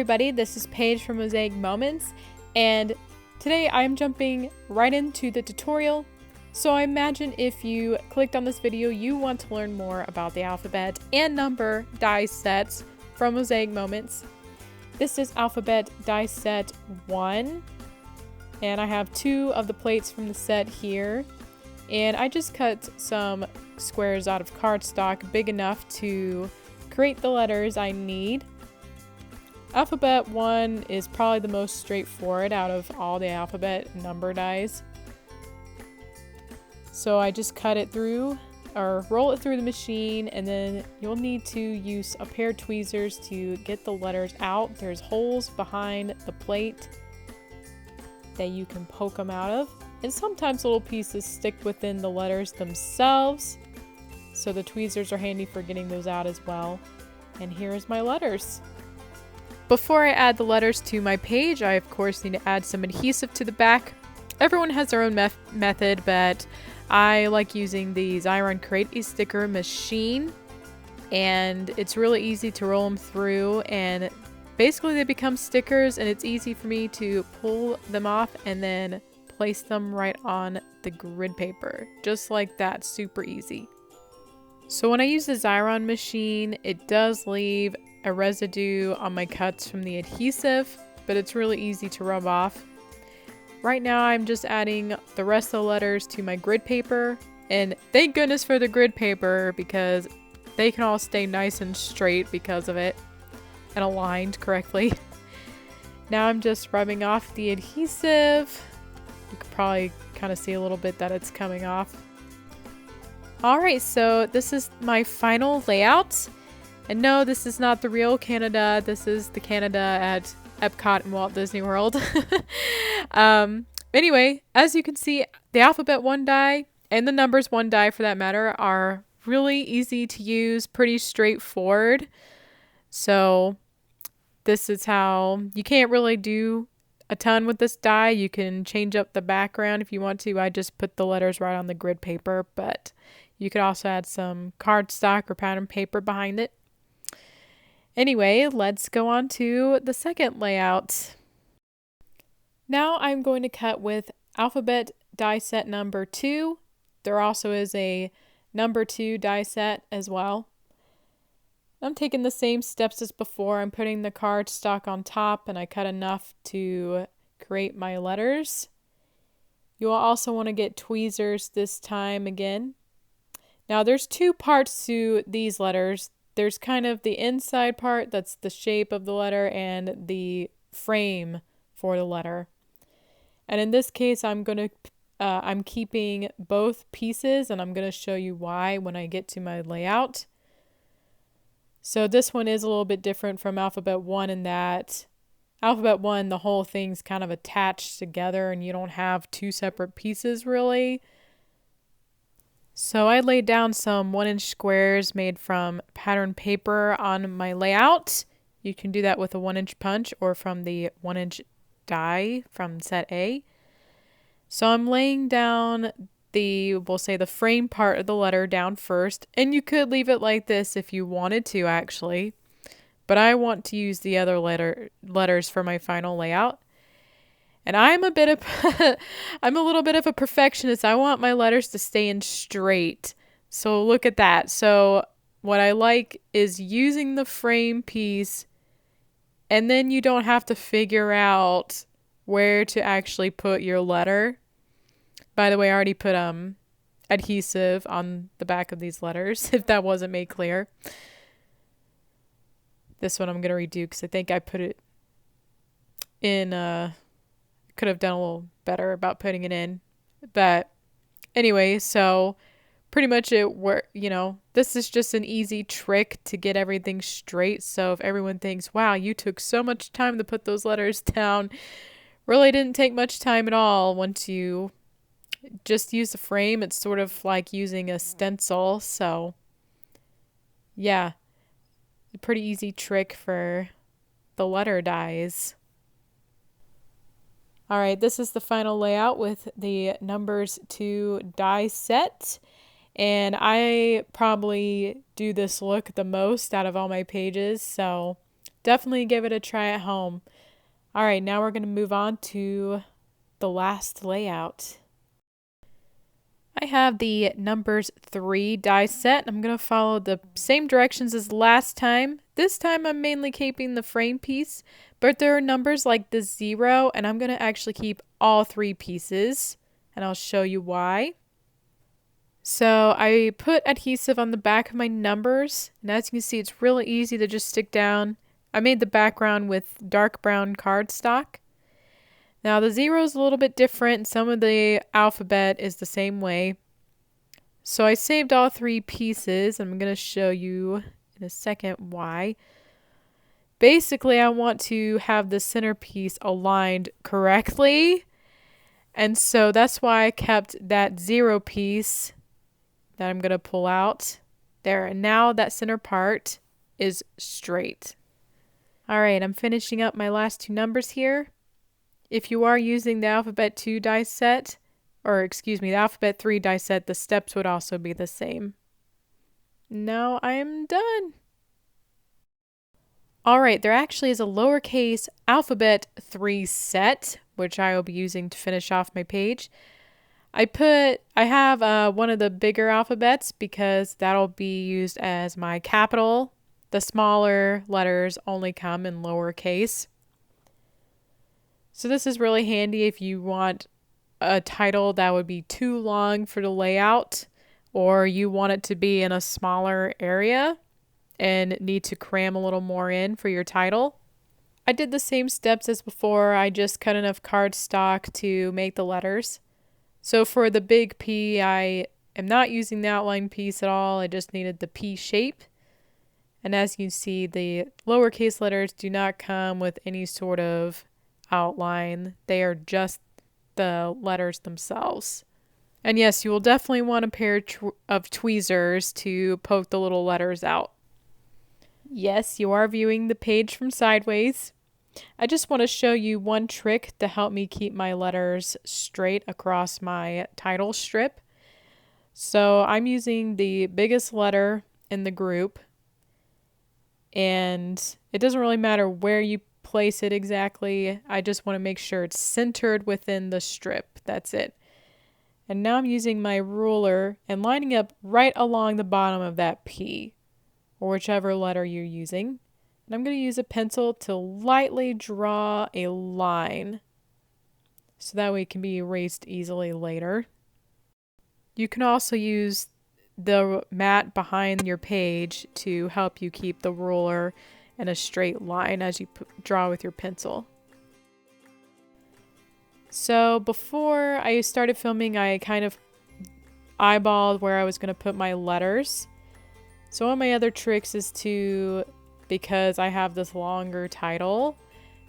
everybody, this is Paige from Mosaic Moments, and today I'm jumping right into the tutorial. So I imagine if you clicked on this video, you want to learn more about the alphabet and number die sets from Mosaic Moments. This is alphabet die set 1, and I have 2 of the plates from the set here. And I just cut some squares out of cardstock big enough to create the letters I need. Alphabet 1 is probably the most straightforward out of all the alphabet number dies. So I just cut it through, or roll it through the machine, and then you'll need to use a pair of tweezers to get the letters out. There's holes behind the plate that you can poke them out of. And sometimes little pieces stick within the letters themselves. So the tweezers are handy for getting those out as well. And here's my letters. Before I add the letters to my page, I of course need to add some adhesive to the back. Everyone has their own method, but I like using the Xyron Create-a-Sticker machine. And it's really easy to roll them through, and basically they become stickers, and it's easy for me to pull them off and then place them right on the grid paper. Just like that, super easy. So when I use the Xyron machine, it does leave a residue on my cuts from the adhesive, but it's really easy to rub off. Right now I'm just adding the rest of the letters to my grid paper, and thank goodness for the grid paper because they can all stay nice and straight because of it and aligned correctly. Now I'm just rubbing off the adhesive. You could probably kind of see a little bit that it's coming off. Alright, so this is my final layout. And no, this is not the real Canada. This is the Canada at Epcot and Walt Disney World. Anyway, as you can see, the alphabet 1 die and the numbers 1 die for that matter are really easy to use, pretty straightforward. So this is how you can't really do a ton with this die. You can change up the background if you want to. I just put the letters right on the grid paper, but you could also add some cardstock or pattern paper behind it. Anyway, let's go on to the second layout. Now I'm going to cut with alphabet die set number 2. There also is a number 2 die set as well. I'm taking the same steps as before. I'm putting the cardstock on top, and I cut enough to create my letters. You will also want to get tweezers this time again. Now there's 2 parts to these letters. There's kind of the inside part, that's the shape of the letter, and the frame for the letter. And in this case, I'm keeping both pieces, and I'm going to show you why when I get to my layout. So this one is a little bit different from alphabet 1 in that alphabet 1, the whole thing's kind of attached together and you don't have 2 separate pieces really. So I laid down some 1-inch squares made from pattern paper on my layout. You can do that with a 1-inch punch or from the 1-inch die from set A. So I'm laying down we'll say the frame part of the letter down first, and you could leave it like this if you wanted to actually, but I want to use the other letters for my final layout. And I'm a little bit of a perfectionist. I want my letters to stay in straight. So look at that. So what I like is using the frame piece, and then you don't have to figure out where to actually put your letter. By the way, I already put adhesive on the back of these letters, if that wasn't made clear. This one I'm going to redo because I think I put it in, could have done a little better about putting it in. But anyway, so pretty much this is just an easy trick to get everything straight. So if everyone thinks, wow, you took so much time to put those letters down, really didn't take much time at all once you just use the frame. It's sort of like using a stencil. So yeah, a pretty easy trick for the letter dies. All right, this is the final layout with the numbers 2 die set. And I probably do this look the most out of all my pages. So Definitely give it a try at home. All right, now we're going to move on to the last layout. I have the numbers 3 die set. I'm going to follow the same directions as last time. This time I'm mainly keeping the frame piece, but there are numbers like the 0, and I'm going to actually keep all 3 pieces, and I'll show you why. So I put adhesive on the back of my numbers, and as you can see, it's really easy to just stick down. I made the background with dark brown cardstock. Now the 0 is a little bit different. Some of the alphabet is the same way. So I saved all 3 pieces. I'm going to show you in a second why. Basically, I want to have the centerpiece aligned correctly. And so that's why I kept that 0 piece that I'm going to pull out there. And now that center part is straight. All right, I'm finishing up my last 2 numbers here. If you are using the alphabet 2 die set, or excuse me, the alphabet 3 die set, the steps would also be the same. Now I'm done. All right, there actually is a lowercase alphabet 3 set, which I will be using to finish off my page. I have one of the bigger alphabets because that'll be used as my capital. The smaller letters only come in lowercase. So this is really handy if you want a title that would be too long for the layout, or you want it to be in a smaller area and need to cram a little more in for your title. I did the same steps as before. I just cut enough cardstock to make the letters. So for the big P, I am not using the outline piece at all. I just needed the P shape. And as you see, the lowercase letters do not come with any sort of outline. They are just the letters themselves. And yes, you will definitely want a pair of tweezers to poke the little letters out. Yes, you are viewing the page from sideways. I just want to show you one trick to help me keep my letters straight across my title strip. So I'm using the biggest letter in the group, and it doesn't really matter where you place it exactly. I just want to make sure it's centered within the strip. That's it. And now I'm using my ruler and lining up right along the bottom of that P, or whichever letter you're using. And I'm going to use a pencil to lightly draw a line so that way it can be erased easily later. You can also use the mat behind your page to help you keep the ruler in a straight line as you draw with your pencil. So before I started filming, I kind of eyeballed where I was going to put my letters. So one of my other tricks is to, because I have this longer title,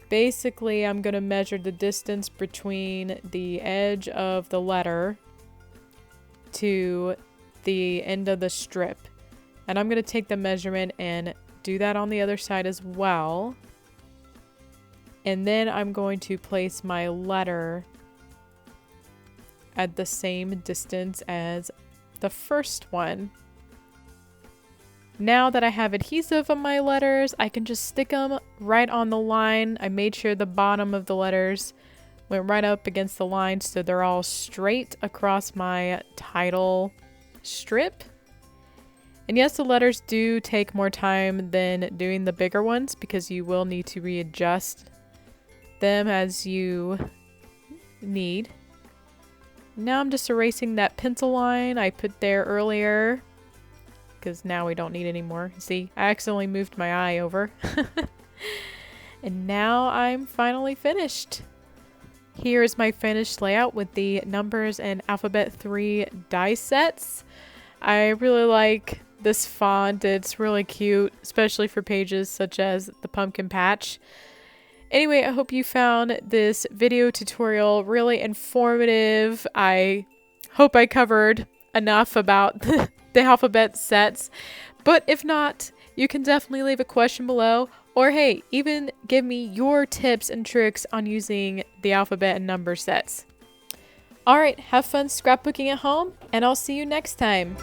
basically I'm going to measure the distance between the edge of the letter to the end of the strip. And I'm going to take the measurement and do that on the other side as well. And then I'm going to place my letter at the same distance as the first one. Now that I have adhesive on my letters, I can just stick them right on the line. I made sure the bottom of the letters went right up against the line so they're all straight across my title strip. And yes, the letters do take more time than doing the bigger ones because you will need to readjust them as you need. Now I'm just erasing that pencil line I put there earlier because now we don't need any more. See, I accidentally moved my eye over. And now I'm finally finished. Here is my finished layout with the numbers and alphabet 3 die sets. I really like this font. It's really cute, especially for pages such as the pumpkin patch. Anyway, I hope you found this video tutorial really informative. I hope I covered enough about the alphabet sets, but if not, you can definitely leave a question below, or hey, even give me your tips and tricks on using the alphabet and number sets. Alright, have fun scrapbooking at home, and I'll see you next time.